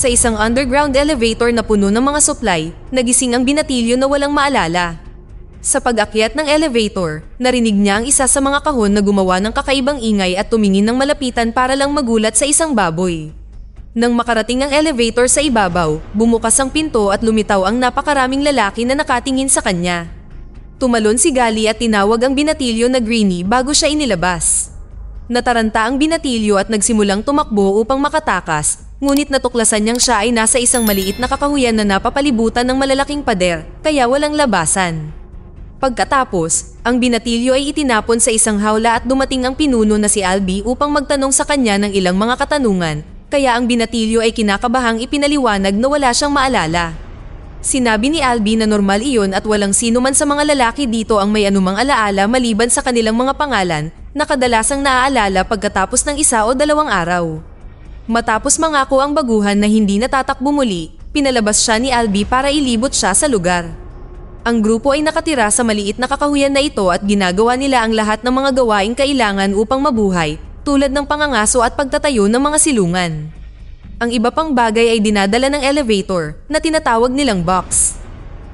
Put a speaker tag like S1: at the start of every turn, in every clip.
S1: Sa isang underground elevator na puno ng mga supply, nagising ang binatilyo na walang maalala. Sa pag-akyat ng elevator, narinig niya ang isa sa mga kahon na gumawa ng kakaibang ingay at tumingin ng malapitan para lang magulat sa isang baboy. Nang makarating ang elevator sa ibabaw, bumukas ang pinto at lumitaw ang napakaraming lalaki na nakatingin sa kanya. Tumalon si Gali at tinawag ang binatilyo na Greenie bago siya inilabas. Nataranta ang binatilyo at nagsimulang tumakbo upang makatakas, ngunit natuklasan niyang siya ay nasa isang maliit na kakahuyan na napapalibutan ng malalaking pader, kaya walang labasan. Pagkatapos, ang binatilyo ay itinapon sa isang hawla at dumating ang pinuno na si Albie upang magtanong sa kanya ng ilang mga katanungan, kaya ang binatilyo ay kinakabahang ipinaliwanag na wala siyang maalala. Sinabi ni Albie na normal iyon at walang sino man sa mga lalaki dito ang may anumang alaala maliban sa kanilang mga pangalan na kadalasang naaalala pagkatapos ng 1 o 2 araw. Matapos mangako ang baguhan na hindi natatakbo muli, pinalabas siya ni Albie para ilibot siya sa lugar. Ang grupo ay nakatira sa maliit na kakahuyan na ito at ginagawa nila ang lahat ng mga gawaing kailangan upang mabuhay, tulad ng pangangaso at pagtatayo ng mga silungan. Ang iba pang bagay ay dinadala ng elevator na tinatawag nilang box.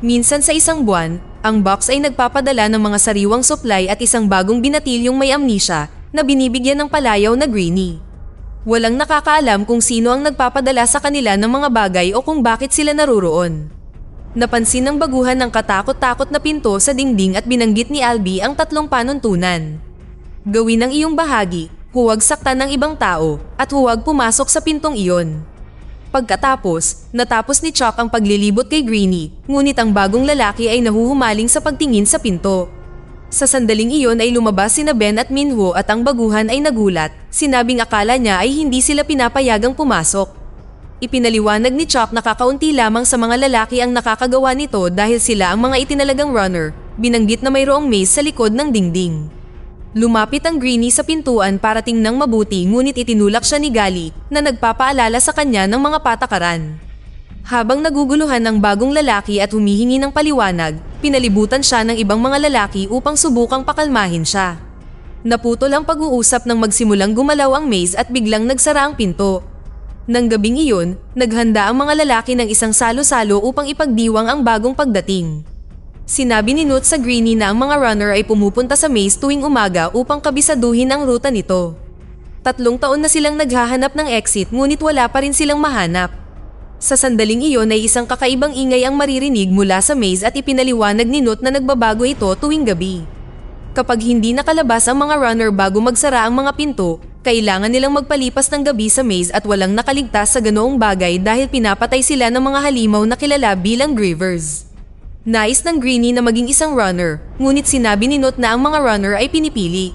S1: Minsan sa isang buwan, ang box ay nagpapadala ng mga sariwang supply at isang bagong binatilyong may amnesia na binibigyan ng palayaw na Greenie. Walang nakakaalam kung sino ang nagpapadala sa kanila ng mga bagay o kung bakit sila naruroon. Napansin ng baguhan ng katakot-takot na pinto sa dingding at binanggit ni Albie ang 3 panuntunan. Gawin ang iyong bahagi, huwag saktan ng ibang tao, at huwag pumasok sa pintong iyon. Pagkatapos, natapos ni Chuck ang paglilibot kay Greenie, ngunit ang bagong lalaki ay nahuhumaling sa pagtingin sa pinto. Sa sandaling iyon ay lumabas sina Ben at Minho at ang baguhan ay nagulat, sinabing akala niya ay hindi sila pinapayagang pumasok. Ipinaliwanag ni Chuck na kakaunti lamang sa mga lalaki ang nakakagawa nito dahil sila ang mga itinalagang runner, binanggit na mayroong maze sa likod ng dingding. Lumapit ang Greenie sa pintuan para tingnang mabuti ngunit itinulak siya ni Gali na nagpapaalala sa kanya ng mga patakaran. Habang naguguluhan ng bagong lalaki at humihingi ng paliwanag, pinalibutan siya ng ibang mga lalaki upang subukang pakalmahin siya. Naputol ang pag-uusap nang magsimulang gumalaw ang maze at biglang nagsara ang pinto. Nang gabing iyon, naghanda ang mga lalaki ng isang salo-salo upang ipagdiwang ang bagong pagdating. Sinabi ni Newt sa Greenie na ang mga runner ay pumupunta sa maze tuwing umaga upang kabisaduhin ang ruta nito. 3 taon na silang naghahanap ng exit ngunit wala pa rin silang mahanap. Sa sandaling iyon ay isang kakaibang ingay ang maririnig mula sa maze at ipinaliwanag ni Newt na nagbabago ito tuwing gabi. Kapag hindi nakalabas ang mga runner bago magsara ang mga pinto, kailangan nilang magpalipas ng gabi sa maze at walang nakaligtas sa ganoong bagay dahil pinapatay sila ng mga halimaw na kilala bilang Grievers. Nais ng Greenie na maging isang runner, ngunit sinabi ni Newt na ang mga runner ay pinipili.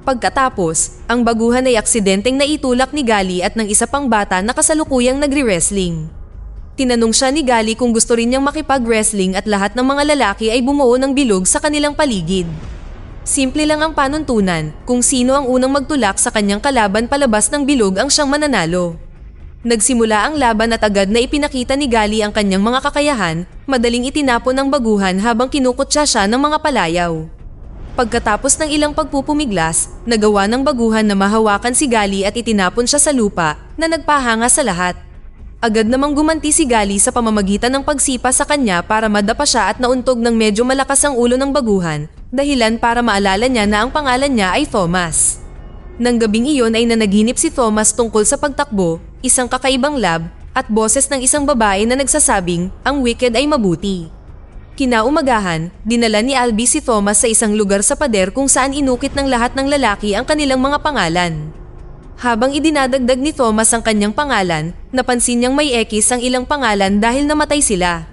S1: Pagkatapos, ang baguhan ay aksidenteng naitulak ni Gali at ng isa pang bata na kasalukuyang nagre-wrestling. Tinanong siya ni Gali kung gusto rin niyang makipag-wrestling at lahat ng mga lalaki ay bumuo ng bilog sa kanilang paligid. Simple lang ang panuntunan, kung sino ang unang magtulak sa kanyang kalaban palabas ng bilog ang siyang mananalo. Nagsimula ang laban at agad na ipinakita ni Gali ang kanyang mga kakayahan, madaling itinapon ng baguhan habang kinukutsa siya ng mga palayaw. Pagkatapos ng ilang pagpupumiglas, nagawa ng baguhan na mahawakan si Gali at itinapon siya sa lupa na nagpahanga sa lahat. Agad namang gumanti si Gali sa pamamagitan ng pagsipa sa kanya para madapa siya at nauntog ng medyo malakas ang ulo ng baguhan, dahilan para maalala niya na ang pangalan niya ay Thomas. Nang gabing iyon ay nanaginip si Thomas tungkol sa pagtakbo, isang kakaibang lab, at boses ng isang babae na nagsasabing ang wicked ay mabuti. Kinaumagahan, dinala ni Albie si Thomas sa isang lugar sa pader kung saan inukit ng lahat ng lalaki ang kanilang mga pangalan. Habang idinadagdag ni Thomas ang kanyang pangalan, napansin niyang may X ang ilang pangalan dahil namatay sila.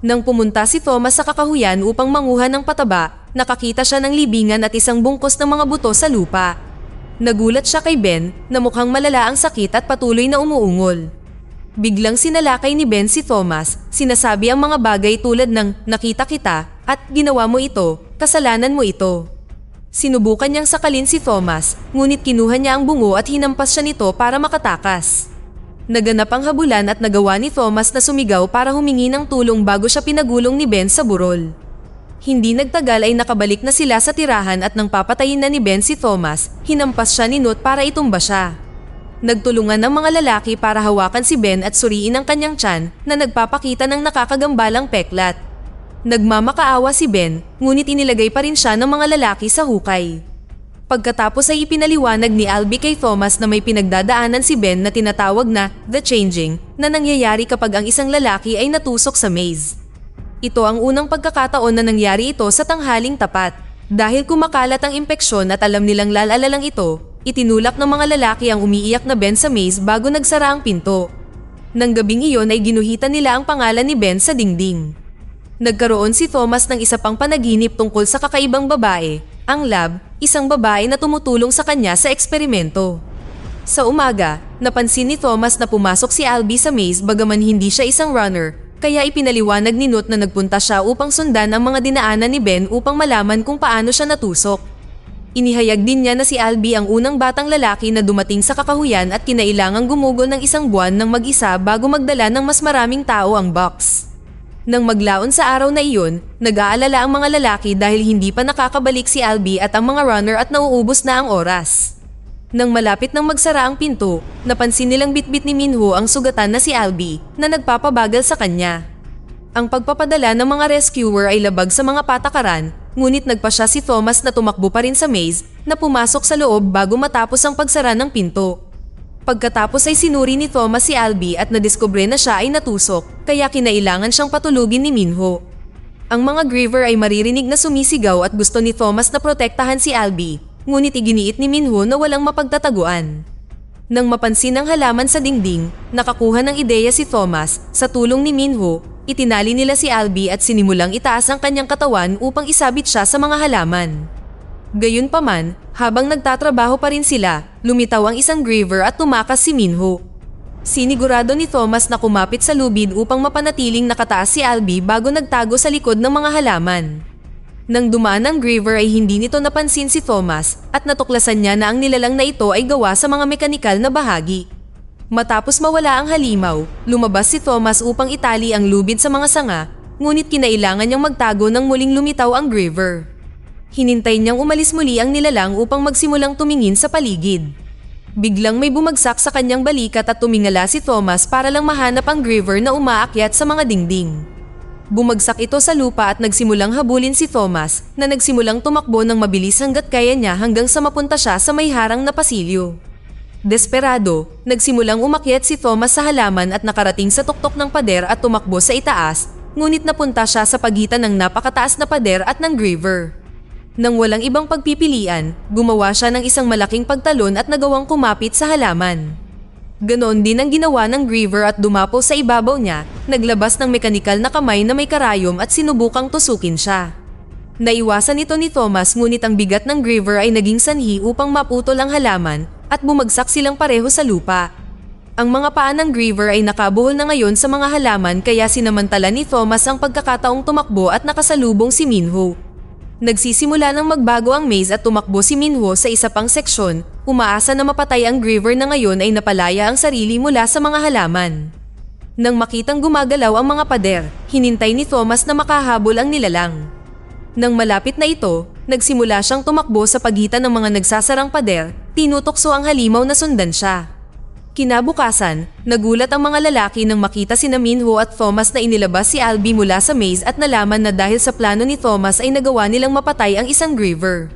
S1: Nang pumunta si Thomas sa kakahuyan upang manguha ng pataba, nakakita siya ng libingan at isang bungkos ng mga buto sa lupa. Nagulat siya kay Ben na mukhang malala ang sakit at patuloy na umuungol. Biglang sinalakay ni Ben si Thomas, sinasabi ang mga bagay tulad ng nakita kita at ginawa mo ito, kasalanan mo ito. Sinubukan niyang sakalin si Thomas, ngunit kinuha niya ang bungo at hinampas siya nito para makatakas. Naganap ang habulan at nagawa ni Thomas na sumigaw para humingi ng tulong bago siya pinagulong ni Ben sa burol. Hindi nagtagal ay nakabalik na sila sa tirahan at nang papatayin na ni Ben si Thomas, hinampas siya ni Newt para itumba siya. Nagtulungan ng mga lalaki para hawakan si Ben at suriin ang kanyang tiyan na nagpapakita ng nakakagambalang peklat. Nagmamakaawa si Ben, ngunit inilagay pa rin siya ng mga lalaki sa hukay. Pagkatapos ay ipinaliwanag ni Albie kay Thomas na may pinagdadaanan si Ben na tinatawag na The Changing na nangyayari kapag ang isang lalaki ay natusok sa maze. Ito ang unang pagkakataon na nangyari ito sa tanghaling tapat. Dahil kumakalat ang impeksyon at alam nilang lalalalang ito, itinulak ng mga lalaki ang umiiyak na Ben sa maze bago nagsara ang pinto. Nang gabing iyon ay ginuhitan nila ang pangalan ni Ben sa dingding. Nagkaroon si Thomas ng isa pang panaginip tungkol sa kakaibang babae, ang Lab, isang babae na tumutulong sa kanya sa eksperimento. Sa umaga, napansin ni Thomas na pumasok si Albie sa maze bagaman hindi siya isang runner, kaya ipinaliwanag ni Nut na nagpunta siya upang sundan ang mga dinaanan ni Ben upang malaman kung paano siya natusok. Inihayag din niya na si Albie ang unang batang lalaki na dumating sa kakahuyan at kinailangang gumugol ng isang buwan ng mag-isa bago magdala ng mas maraming tao ang box. Nang maglaon sa araw na iyon, nag-aalala ang mga lalaki dahil hindi pa nakakabalik si Albie at ang mga runner at nauubos na ang oras. Nang malapit nang magsara ang pinto, napansin nilang bitbit ni Minho ang sugatan na si Albie na nagpapabagal sa kanya. Ang pagpapadala ng mga rescuer ay labag sa mga patakaran, ngunit nagpa siya si Thomas na tumakbo pa rin sa maze na pumasok sa loob bago matapos ang pagsara ng pinto. Pagkatapos ay sinuri ni Thomas si Albie at nadiskubre na siya ay natusok, kaya kinailangan siyang patulugin ni Minho. Ang mga griever ay maririnig na sumisigaw at gusto ni Thomas na protektahan si Albie, ngunit iginiit ni Minho na walang mapagtataguan. Nang mapansin ang halaman sa dingding, nakakuha ng ideya si Thomas. Sa tulong ni Minho, itinali nila si Albie at sinimulang itaas ang kanyang katawan upang isabit siya sa mga halaman. Gayunpaman, habang nagtatrabaho pa rin sila, lumitaw ang isang griever at tumakas si Minho. Sinigurado ni Thomas na kumapit sa lubid upang mapanatiling nakataas si Albie bago nagtago sa likod ng mga halaman. Nang dumaan ang griever ay hindi nito napansin si Thomas at natuklasan niya na ang nilalang na ito ay gawa sa mga mekanikal na bahagi. Matapos mawala ang halimaw, lumabas si Thomas upang itali ang lubid sa mga sanga, ngunit kinailangan niyang magtago nang muling lumitaw ang griever. Hinintay niyang umalis muli ang nilalang upang magsimulang tumingin sa paligid. Biglang may bumagsak sa kanyang balikat at tumingala si Thomas para lang mahanap ang griever na umaakyat sa mga dingding. Bumagsak ito sa lupa at nagsimulang habulin si Thomas na nagsimulang tumakbo ng mabilis hanggat kaya niya hanggang sa mapunta siya sa may harang na pasilyo. Desperado, nagsimulang umakyat si Thomas sa halaman at nakarating sa tuktok ng pader at tumakbo sa itaas, ngunit napunta siya sa pagitan ng napakataas na pader at ng griever. Nang walang ibang pagpipilian, gumawa siya ng isang malaking pagtalon at nagawang kumapit sa halaman. Ganoon din ang ginawa ng griever at dumapo sa ibabaw niya, naglabas ng mekanikal na kamay na may karayom at sinubukang tusukin siya. Naiwasan ito ni Thomas ngunit ang bigat ng griever ay naging sanhi upang maputol ang halaman at bumagsak silang pareho sa lupa. Ang mga paa ng griever ay nakabuhol na ngayon sa mga halaman kaya sinamantala ni Thomas ang pagkakataong tumakbo at nakasalubong si Minho. Nagsisimula ng magbago ang maze at tumakbo si Minho sa isa pang seksyon, umaasa na mapatay ang griever na ngayon ay napalaya ang sarili mula sa mga halaman. Nang makitang gumagalaw ang mga pader, hinintay ni Thomas na makahabol ang nilalang. Nang malapit na ito, nagsimula siyang tumakbo sa pagitan ng mga nagsasarang pader, tinutokso ang halimaw na sundan siya. Kinabukasan, nagulat ang mga lalaki nang makita sina Minho at Thomas na inilabas si Albie mula sa maze at nalaman na dahil sa plano ni Thomas ay nagawa nilang mapatay ang isang griever.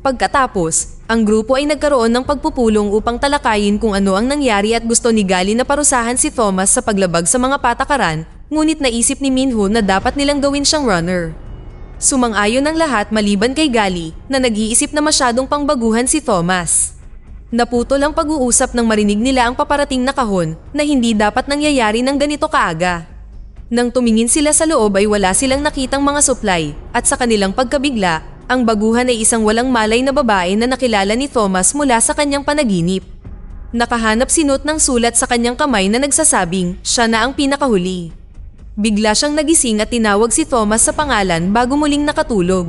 S1: Pagkatapos, ang grupo ay nagkaroon ng pagpupulong upang talakayin kung ano ang nangyari at gusto ni Gali na parusahan si Thomas sa paglabag sa mga patakaran, ngunit naisip ni Minho na dapat nilang gawin siyang runner. Sumang-ayon ang lahat maliban kay Gali na nag-iisip na masyadong pangbaguhan si Thomas. Naputol ang pag-uusap nang marinig nila ang paparating na kahon na hindi dapat nangyayari ng ganito kaaga. Nang tumingin sila sa loob ay wala silang nakitang mga supply at sa kanilang pagkabigla, ang baguhan ay isang walang malay na babae na nakilala ni Thomas mula sa kanyang panaginip. Nakahanap si Nut ng sulat sa kanyang kamay na nagsasabing siya na ang pinakahuli. Bigla siyang nagising at tinawag si Thomas sa pangalan bago muling nakatulog.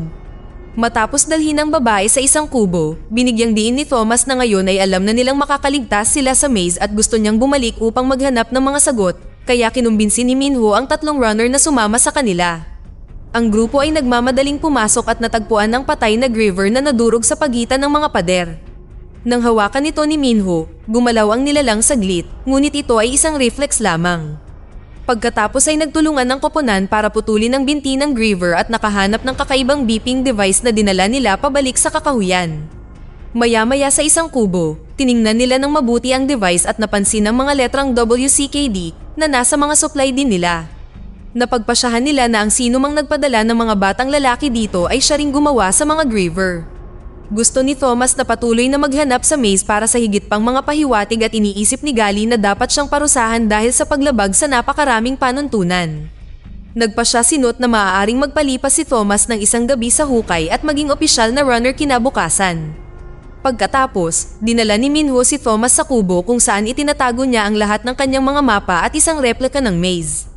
S1: Matapos dalhin ang babae sa isang kubo, binigyang diin ni Thomas na ngayon ay alam na nilang makakaligtas sila sa maze at gusto niyang bumalik upang maghanap ng mga sagot, kaya kinumbinsi ni Minho ang tatlong runner na sumama sa kanila. Ang grupo ay nagmamadaling pumasok at natagpuan ang patay na griever na nadurog sa pagitan ng mga pader. Nang hawakan nito ni Minho, gumalaw ang nilalang saglit, ngunit ito ay isang reflex lamang. Pagkatapos ay nagtulungan ng koponan para putulin ang binti ng Griever at nakahanap ng kakaibang beeping device na dinala nila pabalik sa kakahuyan. Maya-maya sa isang kubo, tiningnan nila ng mabuti ang device at napansin ang mga letrang WCKD na nasa mga supply din nila. Napagpasyahan nila na ang sino mang nagpadala ng mga batang lalaki dito ay siya ring gumawa sa mga Griever. Gusto ni Thomas na patuloy na maghanap sa maze para sa higit pang mga pahiwatig at iniisip ni Gali na dapat siyang parusahan dahil sa paglabag sa napakaraming panuntunan. Nagpasya si Nut na maaaring magpalipas si Thomas ng isang gabi sa hukay at maging opisyal na runner kinabukasan. Pagkatapos, dinala ni Minho si Thomas sa kubo kung saan itinatago niya ang lahat ng kanyang mga mapa at isang replika ng maze.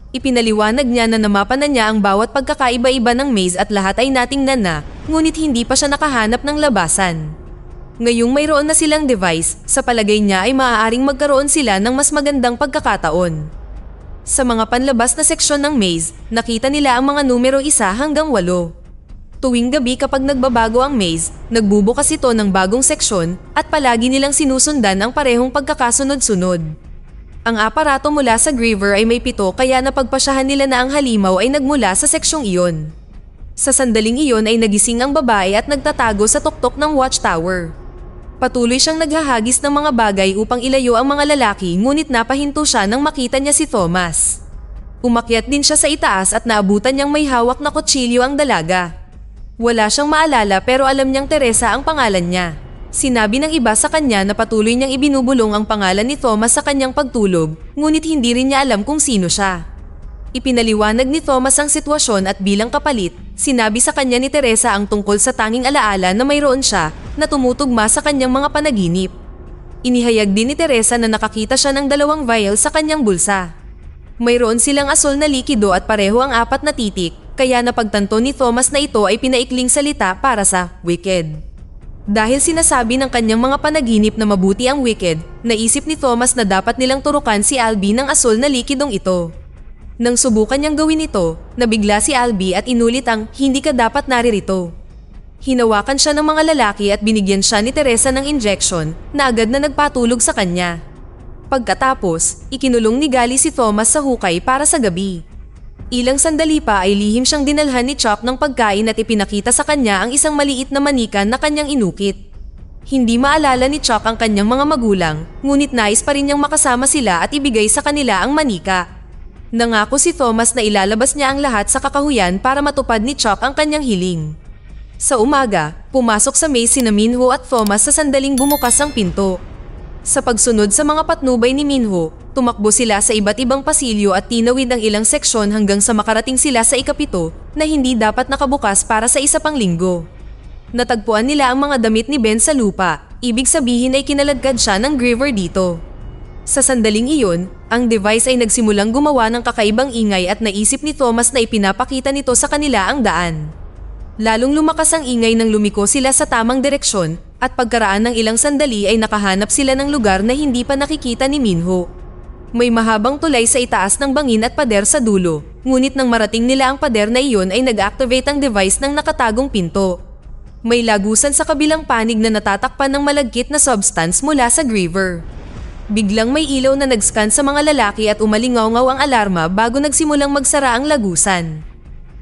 S1: Ipinaliwanag niya na namapa na niya ang bawat pagkakaiba-iba ng maze at lahat ay natingnan na, ngunit hindi pa siya nakahanap ng labasan. Ngayong mayroon na silang device, sa palagay niya ay maaaring magkaroon sila ng mas magandang pagkakataon. Sa mga panlabas na seksyon ng maze, nakita nila ang mga numero 1 hanggang 8. Tuwing gabi kapag nagbabago ang maze, nagbubukas ito ng bagong seksyon at palagi nilang sinusundan ang parehong pagkakasunod-sunod. Ang aparato mula sa Griever ay may 7 kaya napagpasyahan nila na ang halimaw ay nagmula sa seksyong iyon. Sa sandaling iyon ay nagising ang babae at nagtatago sa tuktok ng watchtower. Patuloy siyang naghahagis ng mga bagay upang ilayo ang mga lalaki ngunit napahinto siya nang makita niya si Thomas. Umakyat din siya sa itaas at naabutan niyang may hawak na kutsilyo ang dalaga. Wala siyang maalala pero alam niyang Teresa ang pangalan niya. Sinabi ng iba sa kanya na patuloy niyang ibinubulong ang pangalan ni Thomas sa kanyang pagtulog, ngunit hindi rin niya alam kung sino siya. Ipinaliwanag ni Thomas ang sitwasyon at bilang kapalit, sinabi sa kanya ni Teresa ang tungkol sa tanging alaala na mayroon siya na tumutugma sa kanyang mga panaginip. Inihayag din ni Teresa na nakakita siya ng 2 vial sa kanyang bulsa. Mayroon silang asol na likido at pareho ang 4 na titik, kaya napagtanto ni Thomas na ito ay pinaikling salita para sa wicked. Dahil sinasabi ng kanyang mga panaginip na mabuti ang wicked, naisip ni Thomas na dapat nilang turukan si Albie ng asol na likidong ito. Nang subukan niyang gawin ito, nabigla si Albie at inulit ang hindi ka dapat naririto. Hinawakan siya ng mga lalaki at binigyan siya ni Teresa ng injection na agad na nagpatulog sa kanya. Pagkatapos, ikinulong ni Gali si Thomas sa hukay para sa gabi. Ilang sandali pa ay lihim siyang dinalhan ni Chuck ng pagkain at ipinakita sa kanya ang isang maliit na manika na kanyang inukit. Hindi maalala ni Chuck ang kanyang mga magulang, ngunit nais pa rin niyang makasama sila at ibigay sa kanila ang manika. Nangako si Thomas na ilalabas niya ang lahat sa kakahuyan para matupad ni Chuck ang kanyang hiling. Sa umaga, pumasok sa maze sina Minho at Thomas sa sandaling bumukas ang pinto. Sa pagsunod sa mga patnubay ni Minho, tumakbo sila sa iba't ibang pasilyo at tinawid ang ilang seksyon hanggang sa makarating sila sa ika-7 na hindi dapat nakabukas para sa isa pang linggo. Natagpuan nila ang mga damit ni Ben sa lupa, ibig sabihin ay kinaladkad siya ng Griever dito. Sa sandaling iyon, ang device ay nagsimulang gumawa ng kakaibang ingay at naisip ni Thomas na ipinapakita nito sa kanila ang daan. Lalong lumakas ang ingay nang lumiko sila sa tamang direksyon at pagkaraan ng ilang sandali ay nakahanap sila ng lugar na hindi pa nakikita ni Minho. May mahabang tulay sa itaas ng bangin at pader sa dulo, ngunit nang marating nila ang pader na iyon ay nag-activate ang device ng nakatagong pinto. May lagusan sa kabilang panig na natatakpan ng malagkit na substance mula sa Griever. Biglang may ilaw na nag-scan sa mga lalaki at umalingaw-ngaw ang alarma bago nagsimulang magsara ang lagusan.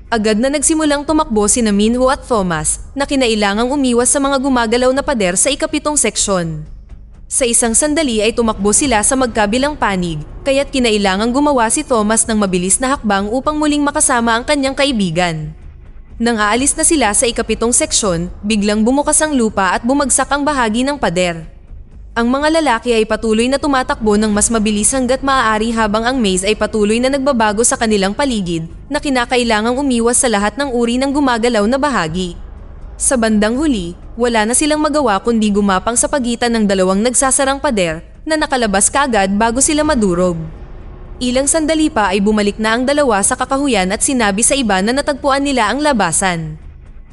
S1: Agad na nagsimulang tumakbo sina Minho at Thomas na kinailangang umiwas sa mga gumagalaw na pader sa ika-7 seksyon. Sa isang sandali ay tumakbo sila sa magkabilang panig, kaya't kinailangang gumawa si Thomas ng mabilis na hakbang upang muling makasama ang kanyang kaibigan. Nang aalis na sila sa ika-7 seksyon, biglang bumukas ang lupa at bumagsak ang bahagi ng pader. Ang mga lalaki ay patuloy na tumatakbo ng mas mabilis hanggat maaari habang ang maze ay patuloy na nagbabago sa kanilang paligid na kinakailangang umiwas sa lahat ng uri ng gumagalaw na bahagi. Sa bandang huli, wala na silang magawa kundi gumapang sa pagitan ng 2 nagsasarang pader na nakalabas kaagad bago sila madurog. Ilang sandali pa ay bumalik na ang 2 sa kakahuyan at sinabi sa iba na natagpuan nila ang labasan.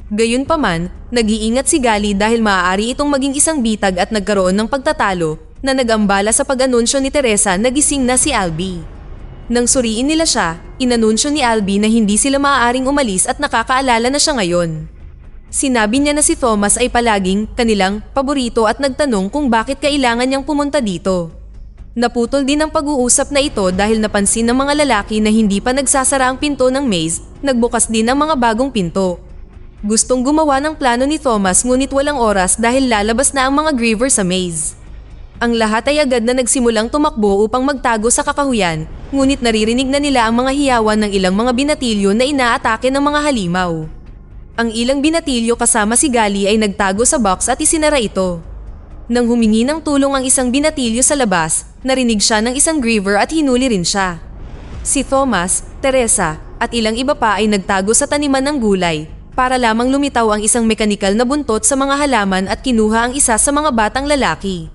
S1: Gayunpaman, nag-iingat si Gali dahil maaari itong maging isang bitag at nagkaroon ng pagtatalo na nag-ambala sa pag-anunsyo ni Teresa na gising na si Albie. Nang suriin nila siya, inanunsyo ni Albie na hindi sila maaaring umalis at nakakaalala na siya ngayon. Sinabi niya na si Thomas ay palaging kanilang paborito at nagtanong kung bakit kailangan niyang pumunta dito. Naputol din ang pag-uusap na ito dahil napansin ng mga lalaki na hindi pa nagsasara ang pinto ng maze, nagbukas din ang mga bagong pinto. Gustong gumawa ng plano ni Thomas ngunit walang oras dahil lalabas na ang mga griever sa maze. Ang lahat ay agad na nagsimulang tumakbo upang magtago sa kakahuyan, ngunit naririnig na nila ang mga hiyawan ng ilang mga binatilyo na inaatake ng mga halimaw. Ang ilang binatilyo kasama si Gali ay nagtago sa box at isinara ito. Nang humingi ng tulong ang isang binatilyo sa labas, narinig siya ng isang griever at hinuli rin siya. Si Thomas, Teresa, at ilang iba pa ay nagtago sa taniman ng gulay, para lamang lumitaw ang isang mekanikal na buntot sa mga halaman at kinuha ang isa sa mga batang lalaki.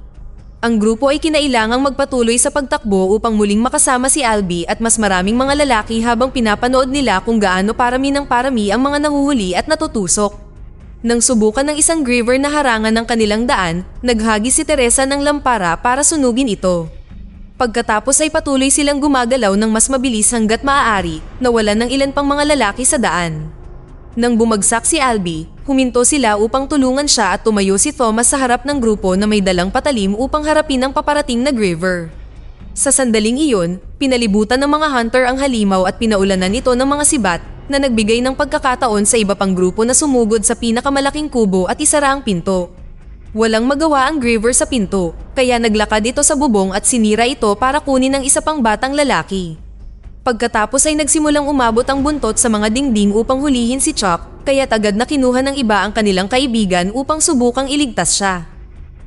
S1: Ang grupo ay kinailangang magpatuloy sa pagtakbo upang muling makasama si Albie at mas maraming mga lalaki habang pinapanood nila kung gaano parami ng parami ang mga nahuhuli at natutusok. Nang subukan ng isang griever na harangan ng kanilang daan, naghagi si Teresa ng lampara para sunugin ito. Pagkatapos ay patuloy silang gumagalaw ng mas mabilis hanggat maaari, nawalan ng ilan pang mga lalaki sa daan. Nang bumagsak si Albie, huminto sila upang tulungan siya at tumayo si Thomas sa harap ng grupo na may dalang patalim upang harapin ang paparating na griever. Sa sandaling iyon, pinalibutan ng mga hunter ang halimaw at pinaulanan ito ng mga sibat na nagbigay ng pagkakataon sa iba pang grupo na sumugod sa pinakamalaking kubo at isara ang pinto. Walang magawa ang griever sa pinto, kaya naglakad ito sa bubong at sinira ito para kunin ang isa pang batang lalaki. Pagkatapos ay nagsimulang umabot ang buntot sa mga dingding upang hulihin si Chuck, kaya agad na kinuha ng iba ang kanilang kaibigan upang subukang iligtas siya.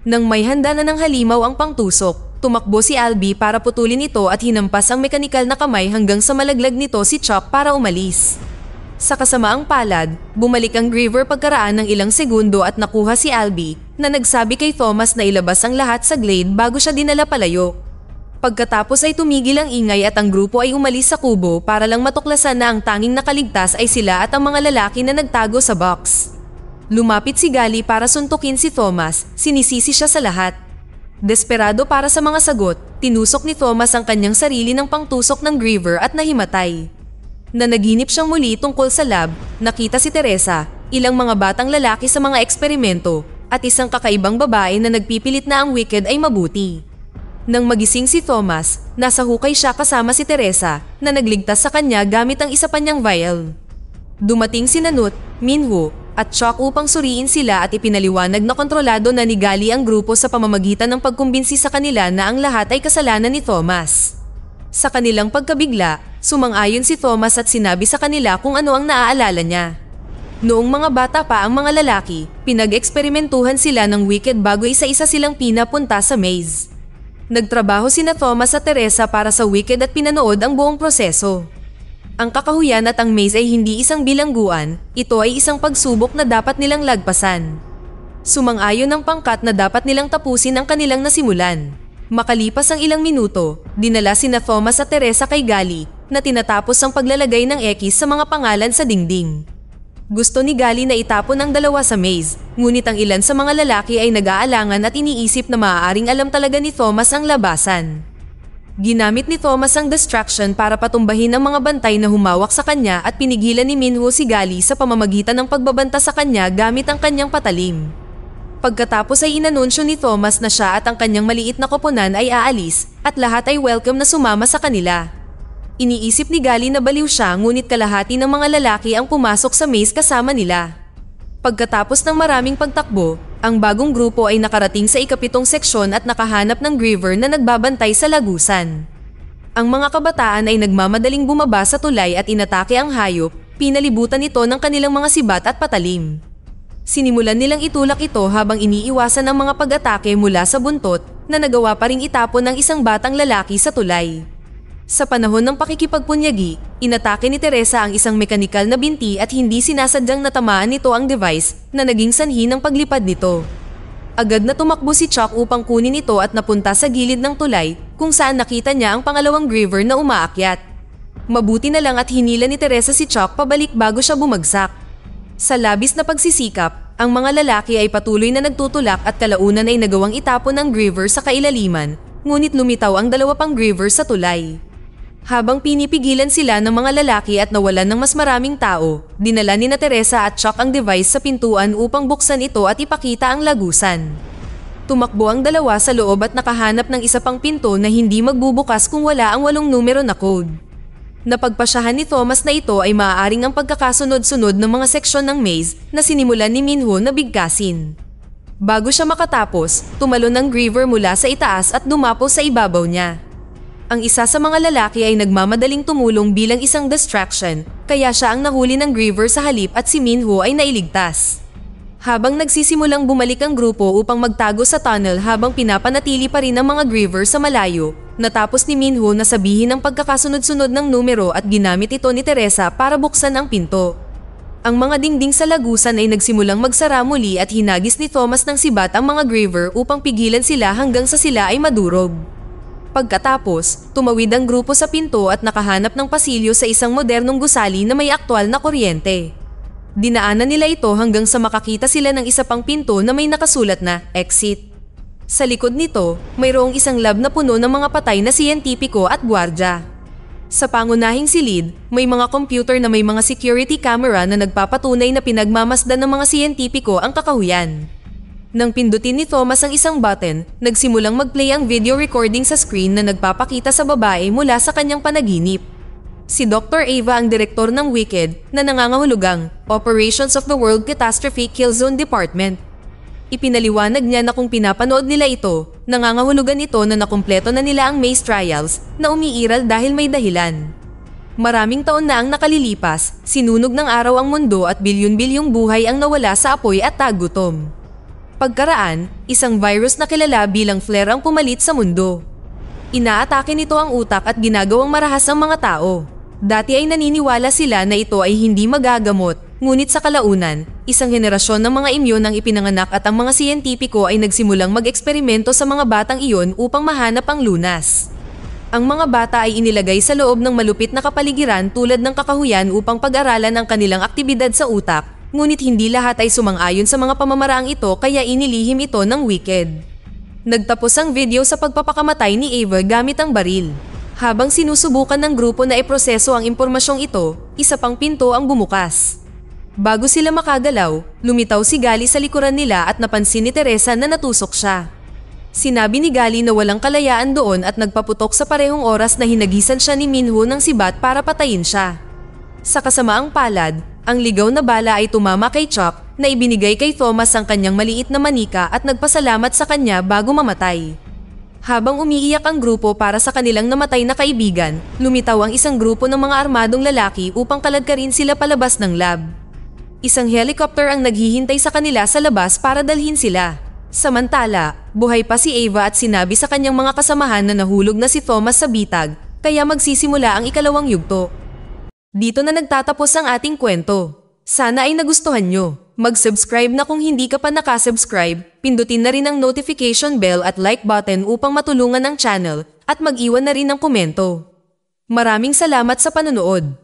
S1: Nang may handa na ng halimaw ang pangtusok, tumakbo si Albie para putulin ito at hinampas ang mekanikal na kamay hanggang sa malaglag nito si Chuck para umalis. Sa kasamaang palad, bumalik ang griever pagkaraan ng ilang segundo at nakuha si Albie na nagsabi kay Thomas na ilabas ang lahat sa glade bago siya dinala palayo. Pagkatapos ay tumigil ang ingay at ang grupo ay umalis sa kubo para lang matuklasan na ang tanging nakaligtas ay sila at ang mga lalaki na nagtago sa box. Lumapit si Gali para suntukin si Thomas, sinisisi siya sa lahat. Desperado para sa mga sagot, tinusok ni Thomas ang kanyang sarili ng pangtusok ng griever at nahimatay. Nanaginip siyang muli tungkol sa lab, nakita si Teresa, ilang mga batang lalaki sa mga eksperimento, at isang kakaibang babae na nagpipilit na ang wicked ay mabuti. Nang magising si Thomas, nasa hukay siya kasama si Teresa na nagligtas sa kanya gamit ang isa pa niyang vial. Dumating si Nanut, Minho, at Chuck upang suriin sila at ipinaliwanag na kontrolado na ni Gali ang grupo sa pamamagitan ng pagkumbinsi sa kanila na ang lahat ay kasalanan ni Thomas. Sa kanilang pagkabigla, sumang-ayon si Thomas at sinabi sa kanila kung ano ang naaalala niya. Noong mga bata pa ang mga lalaki, pinag-eksperimentuhan sila ng wicked bago isa-isa silang pinapunta sa maze. Nagtrabaho sina Thomas at Teresa para sa wicked at pinanood ang buong proseso. Ang kakahuyan at ang maze ay hindi isang bilangguan, ito ay isang pagsubok na dapat nilang lagpasan. Sumang-ayon ang pangkat na dapat nilang tapusin ang kanilang nasimulan. Makalipas ang ilang minuto, dinala sina Thomas at Teresa kay Gali na tinatapos ang paglalagay ng X sa mga pangalan sa dingding. Gusto ni Gali na itapon ang dalawa sa maze, ngunit ang ilan sa mga lalaki ay nag-aalangan at iniisip na maaaring alam talaga ni Thomas ang labasan. Ginamit ni Thomas ang distraction para patumbahin ang mga bantay na humawak sa kanya at pinigilan ni Minho si Gali sa pamamagitan ng pagbabanta sa kanya gamit ang kanyang patalim. Pagkatapos ay inanunsyo ni Thomas na siya at ang kanyang maliit na koponan ay aalis at lahat ay welcome na sumama sa kanila. Iniisip ni Gali na baliw siya ngunit kalahati ng mga lalaki ang pumasok sa maze kasama nila. Pagkatapos ng maraming pagtakbo, ang bagong grupo ay nakarating sa ikapitong seksyon at nakahanap ng griever na nagbabantay sa lagusan. Ang mga kabataan ay nagmamadaling bumaba sa tulay at inatake ang hayop, pinalibutan ito ng kanilang mga sibat at patalim. Sinimulan nilang itulak ito habang iniiwasan ang mga pag-atake mula sa buntot na nagawa pa ring itapon ng isang batang lalaki sa tulay. Sa panahon ng pakikipagpunyagi, inatake ni Teresa ang isang mekanikal na binti at hindi sinasadyang natamaan nito ang device na naging sanhi ng paglipad nito. Agad na tumakbo si Chuck upang kunin ito at napunta sa gilid ng tulay kung saan nakita niya ang pangalawang griever na umaakyat. Mabuti na lang at hinila ni Teresa si Chuck pabalik bago siya bumagsak. Sa labis na pagsisikap, ang mga lalaki ay patuloy na nagtutulak at kalaunan ay nagawang itapon ng griever sa kailaliman, ngunit lumitaw ang dalawa pang griever sa tulay. Habang pinipigilan sila ng mga lalaki at nawalan ng mas maraming tao, dinala ni Teresa at Chuck ang device sa pintuan upang buksan ito at ipakita ang lagusan. Tumakbo ang dalawa sa loob at nakahanap ng isa pang pinto na hindi magbubukas kung wala ang 8 numero na code. Napagpasyahan ni Thomas na ito ay maaaring ang pagkakasunod-sunod ng mga seksyon ng maze na sinimulan ni Minho na bigkasin. Bago siya makatapos, tumalon ang Griever mula sa itaas at dumapo sa ibabaw niya. Ang isa sa mga lalaki ay nagmamadaling tumulong bilang isang distraction, kaya siya ang nahuli ng Griever sa halip at si Minho ay nailigtas. Habang nagsisimulang bumalik ang grupo upang magtago sa tunnel habang pinapanatili pa rin ang mga Griever sa malayo, natapos ni Minho na sabihin ang pagkakasunod-sunod ng numero at ginamit ito ni Teresa para buksan ang pinto. Ang mga dingding sa lagusan ay nagsimulang magsara muli at hinagis ni Thomas ng sibat ang mga Griever upang pigilan sila hanggang sa sila ay madurog. Pagkatapos, tumawid ang grupo sa pinto at nakahanap ng pasilyo sa isang modernong gusali na may aktwal na kuryente. Dinaanan nila ito hanggang sa makakita sila ng isa pang pinto na may nakasulat na exit. Sa likod nito, mayroong isang lab na puno ng mga patay na siyentipiko at gwardya. Sa pangunahing silid, may mga computer na may mga security camera na nagpapatunay na pinagmamasdan ng mga siyentipiko ang kakahuyan. Nang pindutin ni Thomas ang isang button, nagsimulang mag-play ang video recording sa screen na nagpapakita sa babae mula sa kanyang panaginip. Si Dr. Ava ang direktor ng Wicked na nangangahulugang Operations of the World Catastrophe Kill Zone Department. Ipinaliwanag niya na kung pinapanood nila ito, nangangahulugan ito na nakumpleto na nila ang maze trials na umiiral dahil may dahilan. Maraming taon na ang nakalilipas, sinunog ng araw ang mundo at bilyon-bilyong buhay ang nawala sa apoy at tagutom. Pagkaraan, isang virus na kilala bilang flare ang pumalit sa mundo. Inaatake nito ang utak at ginagawang marahas ang mga tao. Dati ay naniniwala sila na ito ay hindi magagamot, ngunit sa kalaunan, isang henerasyon ng mga imyon ang ipinanganak at ang mga siyentipiko ay nagsimulang mag-eksperimento sa mga batang iyon upang mahanap ang lunas. Ang mga bata ay inilagay sa loob ng malupit na kapaligiran tulad ng kakahuyan upang pag-aralan ang kanilang aktibidad sa utak, ngunit hindi lahat ay sumang-ayon sa mga pamamaraang ito kaya inilihim ito ng Wicked. Nagtapos ang video sa pagpapakamatay ni Ava gamit ang baril. Habang sinusubukan ng grupo na iproseso ang impormasyong ito, isa pang pinto ang bumukas. Bago sila makagalaw, lumitaw si Gali sa likuran nila at napansin ni Teresa na natusok siya. Sinabi ni Gali na walang kalayaan doon at nagpaputok sa parehong oras na hinagisan siya ni Minho ng sibat para patayin siya. Sa kasamaang palad, ang ligaw na bala ay tumama kay Chuck na ibinigay kay Thomas ang kanyang maliit na manika at nagpasalamat sa kanya bago mamatay. Habang umiiyak ang grupo para sa kanilang namatay na kaibigan, lumitaw ang isang grupo ng mga armadong lalaki upang kaladkarin sila palabas ng lab. Isang helicopter ang naghihintay sa kanila sa labas para dalhin sila. Samantala, buhay pa si Ava at sinabi sa kanyang mga kasamahan na nahulog na si Thomas sa bitag, kaya magsisimula ang ikalawang yugto. Dito na nagtatapos ang ating kwento. Sana ay nagustuhan nyo. Mag-subscribe na kung hindi ka pa nakasubscribe, pindutin na rin ang notification bell at like button upang matulungan ang channel at mag-iwan na rin ng komento. Maraming salamat sa panonood.